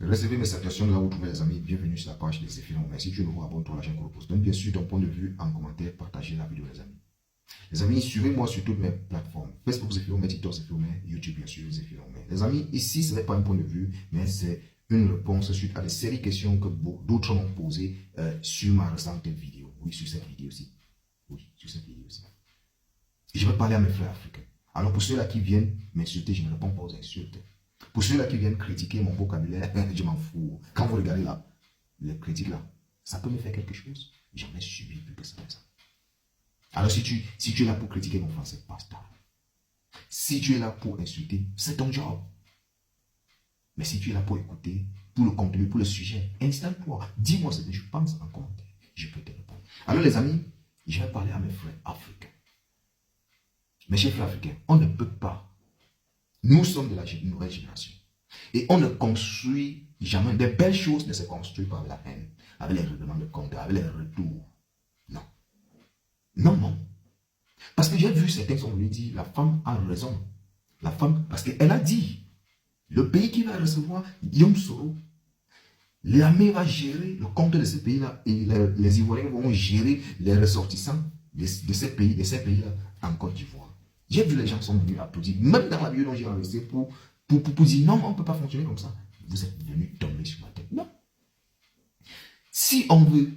Recevez mes salutations là où vous trouvez les amis. Bienvenue sur la page des Zéphirin. Merci, tu es nouveau, abonne-toi à la chaîne Chronopost. Donne bien sûr ton point de vue en commentaire, partagez la vidéo les amis. Les amis, suivez-moi sur toutes mes plateformes. Facebook Zéphirin, TikTok Zéphirin, YouTube bien sûr Zéphirin. Les amis, ici ce n'est pas un point de vue, mais c'est une réponse suite à des séries de questions que d'autres m'ont posées sur ma récente vidéo. Oui, sur cette vidéo aussi. Oui, sur cette vidéo aussi. Et je vais parler à mes frères africains. Alors pour ceux-là qui viennent m'insulter, je ne réponds pas aux insultes. Pour ceux-là qui viennent critiquer mon vocabulaire, je m'en fous. Quand vous regardez là, les critiques là, ça peut me faire quelque chose. J'en ai subi plus que ça. Alors si tu es là pour critiquer mon français, basta. Si tu es là pour insulter, c'est ton job. Mais si tu es là pour écouter, pour le contenu, pour le sujet, installe-toi. Dis-moi ce que je pense en commentaire. Je peux te répondre. Alors les amis, je vais parler à mes frères africains. Mes chers frères africains, on ne peut pas. Nous sommes de la nouvelle génération. Et on ne construit jamais. Des belles choses ne se construisent pas avec la haine, avec les règlements de compte, avec les retours. Non. Non, non. Parce que j'ai vu certains qui ont dit, la femme a raison. La femme, parce qu'elle a dit, le pays qui va recevoir Yom Soro, l'armée va gérer le compte de ce pays-là et les Ivoiriens vont gérer les ressortissants de ces pays-là en Côte d'Ivoire. J'ai vu les gens qui sont venus applaudir, même dans la vidéo dont j'ai enregistré pour dire non, on ne peut pas fonctionner comme ça. Vous êtes venus tomber sur ma tête. Non. Si on veut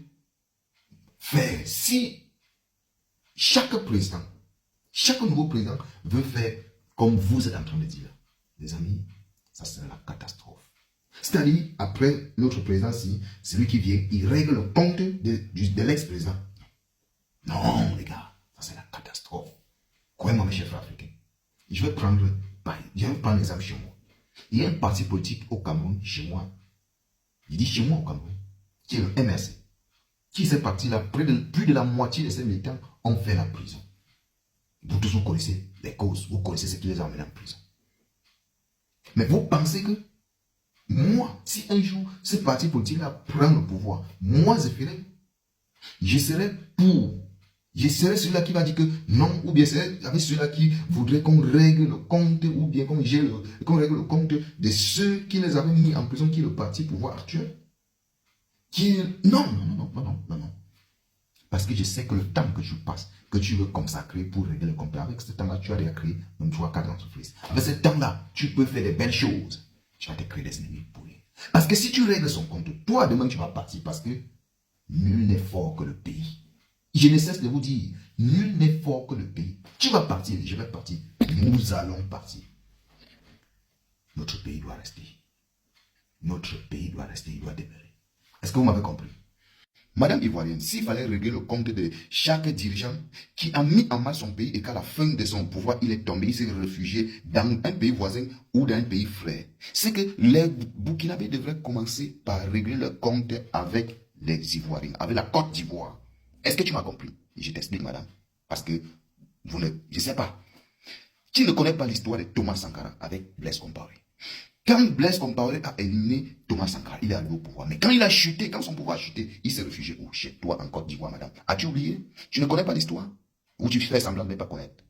faire, si chaque président, chaque nouveau président veut faire comme vous êtes en train de dire, les amis, ça sera la catastrophe. C'est-à-dire, après notre président, si celui qui vient, il règle le compte de l'ex-président. Non, les gars, ça c'est la catastrophe. Croyez-moi, mes chefs africains. Je vais prendre l'exemple chez moi. Il y a un parti politique au Cameroun, chez moi. Il dit chez moi au Cameroun, qui est le MRC. Qui ces partis-là, plus de la moitié de ces militants ont fait la prison. Vous tous, vous connaissez les causes, vous connaissez ce qui les a amenés en prison. Mais vous pensez que moi, si un jour ce parti politique-là prend le pouvoir, moi, je serai pour. Je serai celui-là qui va dire que non, ou bien c'est avec celui-là qui voudrait qu'on règle le compte, ou bien qu'on règle le compte de ceux qui les avaient mis en prison, qui est le parti pouvoir actuel. Non. Parce que je sais que le temps que tu passes, que tu veux consacrer pour régler le compte, avec ce temps-là, tu as déjà créé même 3-4 entreprises. Avec ce temps-là, tu peux faire des belles choses. Tu vas te créer des ennemis pour lui. Parce que si tu règles son compte, toi, demain, tu vas partir parce que nul n'est fort que le pays. Je ne cesse de vous dire, nul n'est fort que le pays. Tu vas partir, je vais partir. Nous allons partir. Notre pays doit rester. Notre pays doit rester, il doit demeurer. Est-ce que vous m'avez compris? Madame Ivoirienne, s'il fallait régler le compte de chaque dirigeant qui a mis en mal son pays et qu'à la fin de son pouvoir, il est tombé, il s'est réfugié dans un pays voisin ou dans un pays frère, c'est que les Burkinabés devraient commencer par régler le compte avec les Ivoiriens, avec la Côte d'Ivoire. Est-ce que tu m'as compris? Je t'explique, madame. Parce que je ne sais pas. Qui ne connaît pas l'histoire de Thomas Sankara avec Blaise Compaoré? Quand Blaise Compaoré a éliminé Thomas Sankara, il est arrivé au pouvoir. Mais quand il a chuté, quand son pouvoir a chuté, il s'est réfugié où? Chez toi, en Côte d'Ivoire, madame. As-tu oublié? Tu ne connais pas l'histoire? Ou tu fais semblant de ne pas connaître?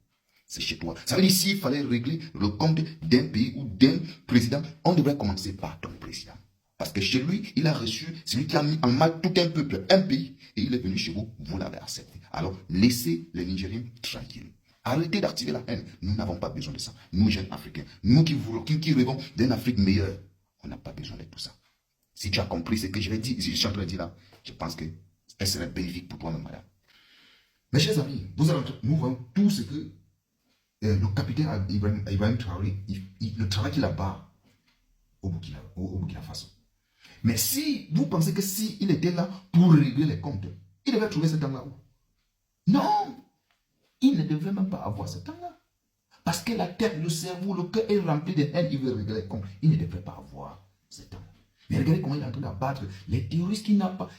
C'est chez toi. Ça veut dire s'il fallait régler le compte d'un pays ou d'un président, on devrait commencer par ton président. Parce que chez lui, il a reçu celui qui a mis en mal tout un peuple, un pays, et il est venu chez vous, vous l'avez accepté. Alors, laissez les Nigériens tranquilles. Arrêtez d'activer la haine. Nous n'avons pas besoin de ça. Nous, jeunes Africains, nous qui rêvons d'une Afrique meilleure, on n'a pas besoin de tout ça. Si tu as compris ce que je suis en train de dire là, je pense que elle serait bénéfique pour toi-même, madame. Mes chers amis, nous voyons tout ce que le capitaine Ibrahim Traoré, le travail qu'il a bas au Burkina Faso. Mais si vous pensez que s'il était là pour régler les comptes, il devait trouver ce temps-là où? Non! Il ne devrait même pas avoir ce temps-là. Parce que la tête, le cerveau, le cœur est rempli de haine, il veut régler les comptes. Il ne devrait pas avoir ce temps-là. Mais regardez comment il est en train d'abattre les terroristes qui n'ont pas...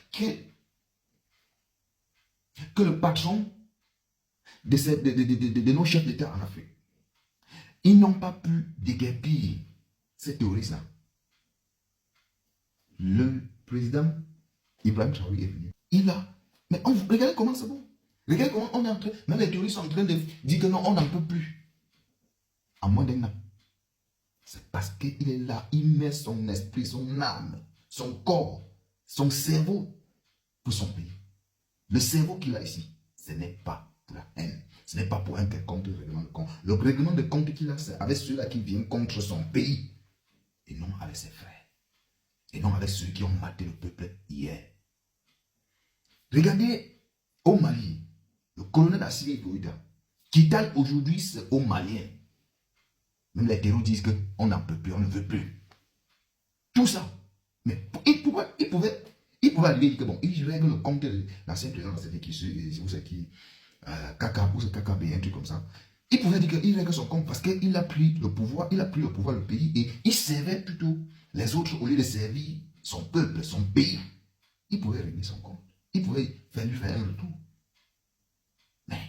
Que le patron de nos chefs d'État en Afrique, ils n'ont pas pu déguerpir ces terroristes-là. Le président Ibrahim Traoré est venu. Mais regardez comment c'est bon. Regardez comment on est en train... Même les terroristes sont en train de dire que non, on n'en peut plus. En moins d'un an. C'est parce qu'il est là, il met son esprit, son âme, son corps, son cerveau pour son pays. Le cerveau qu'il a ici, ce n'est pas pour la haine. Ce n'est pas pour un quelconque règlement de compte. Le règlement de compte qu'il a, c'est avec ceux-là qui viennent contre son pays. Et non avec ses frères. Et non avec ceux qui ont maté le peuple hier. Regardez au Mali, le colonel Assimi Goïta, qui t'a aujourd'hui, c'est aux Maliens. Même les terroristes disent qu'on n'en peut plus, on ne veut plus. Tout ça. Mais il pouvait arriver et dire que bon, il règle le compte de l'ancien président, c'est qui, Kaka, ou c'est KKB, un truc comme ça. Il pouvait dire qu'il règle son compte parce qu'il a pris le pouvoir, le pays, et il servait plutôt les autres au lieu de servir son peuple, son pays. Il pouvait régler son compte. Il pouvait lui faire un retour. Mais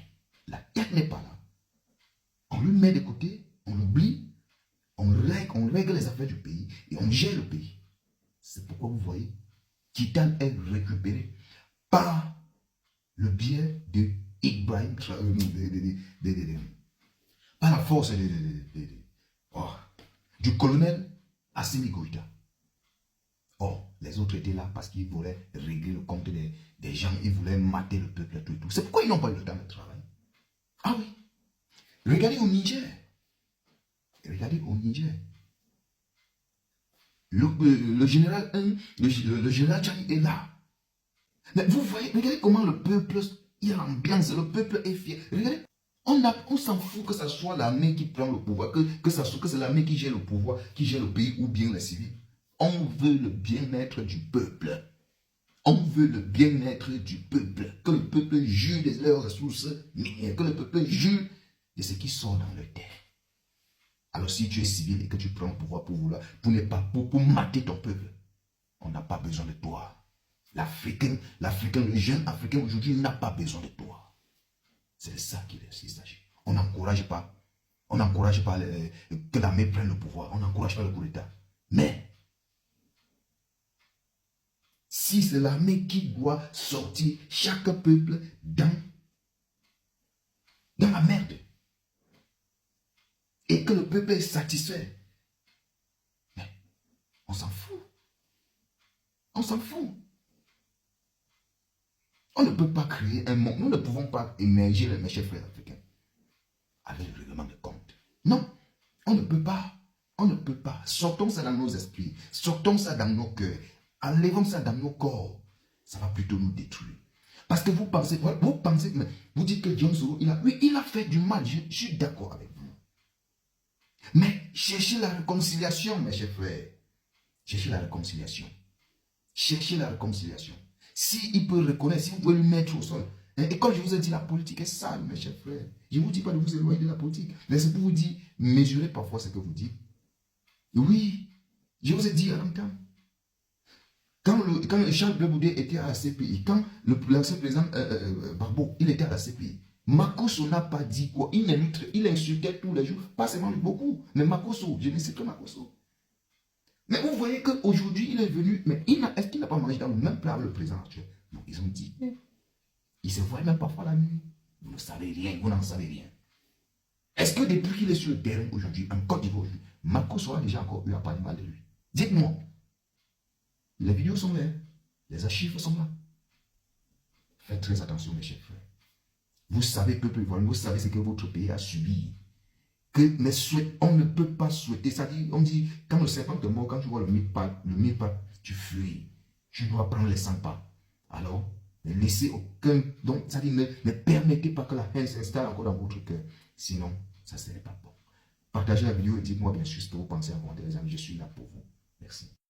la tête n'est pas là. On lui met de côté, on l'oublie, on règle les affaires du pays et on gère le pays. C'est pourquoi vous voyez, Titan est récupéré par le biais de Ibrahim, par la force du colonel Assimi Goïta. Or, les autres étaient là parce qu'ils voulaient régler le compte des gens, ils voulaient mater le peuple, tout et tout. C'est pourquoi ils n'ont pas eu le temps de travailler. Ah oui. Regardez au Niger. Regardez au Niger. Le général Tchani est là. Mais vous voyez, regardez comment le peuple, il y a l'ambiance, le peuple est fier. Regardez, on s'en fout que ce soit l'armée qui prend le pouvoir, que c'est l'armée qui gère le pouvoir, qui gère le pays ou bien les civils. On veut le bien-être du peuple. On veut le bien-être du peuple. Que le peuple jure de leurs ressources minières, que le peuple jure de ce qui sort dans le terre. Alors si tu es civil et que tu prends le pouvoir pour mater ton peuple, on n'a pas besoin de toi. L'Africain, le jeune Africain aujourd'hui n'a pas besoin de toi. C'est de ça qu'il s'agit. On n'encourage pas que l'armée prenne le pouvoir. On n'encourage pas le coup d'État. Mais si c'est l'armée qui doit sortir chaque peuple dans la merde, et que le peuple est satisfait, mais on s'en fout. On s'en fout. On ne peut pas créer un monde. Nous ne pouvons pas émerger les chefs frères africains avec le règlement de compte. Non, on ne peut pas. On ne peut pas. Sortons ça dans nos esprits. Sortons ça dans nos cœurs. Enlevons ça dans nos corps. Ça va plutôt nous détruire. Parce que vous dites que John Soro, il a fait du mal. Je suis d'accord avec vous. Mais cherchez la réconciliation, mes chers frères. Cherchez la réconciliation. Cherchez la réconciliation. S'il peut reconnaître, si vous pouvez lui mettre au sol. Et comme je vous ai dit, la politique est sale, mes chers frères. Je ne vous dis pas de vous éloigner de la politique. Mais c'est pour vous dire, mesurez parfois ce que vous dites. Oui, je vous ai dit en même temps. Quand Charles Blé Boudé était à la CPI, quand l'ancien président Barbeau, il était à la CPI, Makosso n'a pas dit quoi. Il insultait tous les jours, pas seulement beaucoup, mais Makosso, je ne sais que Makosso. Mais vous voyez qu'aujourd'hui, il est venu, mais est-ce qu'il n'a pas mangé dans le même plat le président actuel? Non, ils ont dit. Il se voit même parfois la nuit. Vous ne savez rien, vous n'en savez rien. Est-ce que depuis qu'il est sur le terrain aujourd'hui, en Côte d'Ivoire, Makosso a déjà encore eu à parler mal de lui? Dites-moi. Les vidéos sont là, les archives sont là. Faites très attention, mes chers frères. Vous savez, peuple ivoirien, vous savez ce que votre pays a subi. Mais on ne peut pas souhaiter. Ça dit, on dit, quand le serpent te mord, quand tu vois le mille pas, tu fuis. Tu dois prendre les 100 pas. Alors, ne laissez aucun. Donc, ça dit, ne permettez pas que la haine s'installe encore dans votre cœur. Sinon, ça ne serait pas bon. Partagez la vidéo et dites-moi bien sûr ce que vous pensez en commentaire, les amis. Je suis là pour vous.